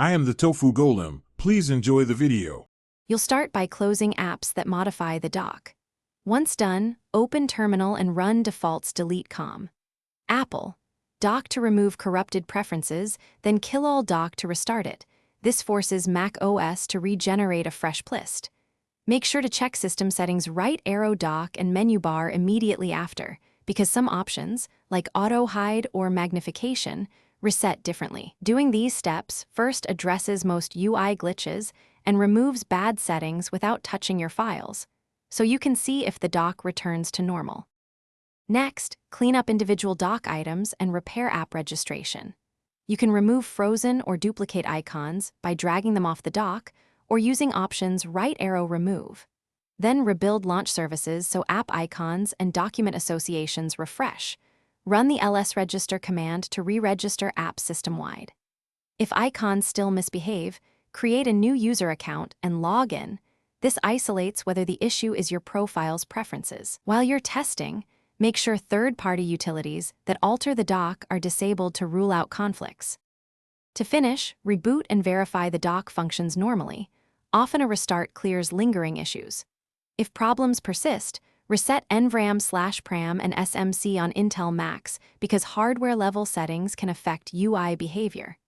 I am the Tofu Golem. Please enjoy the video. You'll start by closing apps that modify the dock. Once done, open Terminal and run defaults delete com. Apple. Dock to remove corrupted preferences, then kill all dock to restart it. This forces Mac OS to regenerate a fresh list. Make sure to check system settings right arrow dock and menu bar immediately after, because some options, like auto hide or magnification, reset differently. Doing these steps first addresses most UI glitches and removes bad settings without touching your files, so you can see if the dock returns to normal. Next, clean up individual dock items and repair app registration. You can remove frozen or duplicate icons by dragging them off the dock or using options right arrow remove. Then rebuild launch services so app icons and document associations refresh. Run the lsregister command to re-register apps system-wide. If icons still misbehave, create a new user account and log in. This isolates whether the issue is your profile's preferences. While you're testing, make sure third-party utilities that alter the dock are disabled to rule out conflicts. To finish, reboot and verify the dock functions normally. Often a restart clears lingering issues. If problems persist, reset NVRAM/PRAM and SMC on Intel Macs because hardware-level settings can affect UI behavior.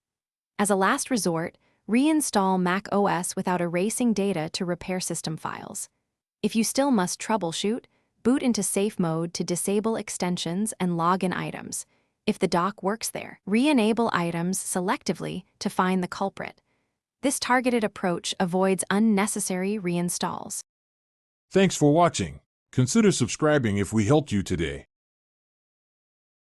As a last resort, reinstall Mac OS without erasing data to repair system files. If you still must troubleshoot, boot into safe mode to disable extensions and log in items. If the dock works there, re-enable items selectively to find the culprit. This targeted approach avoids unnecessary reinstalls. Thanks for watching. Consider subscribing if we helped you today.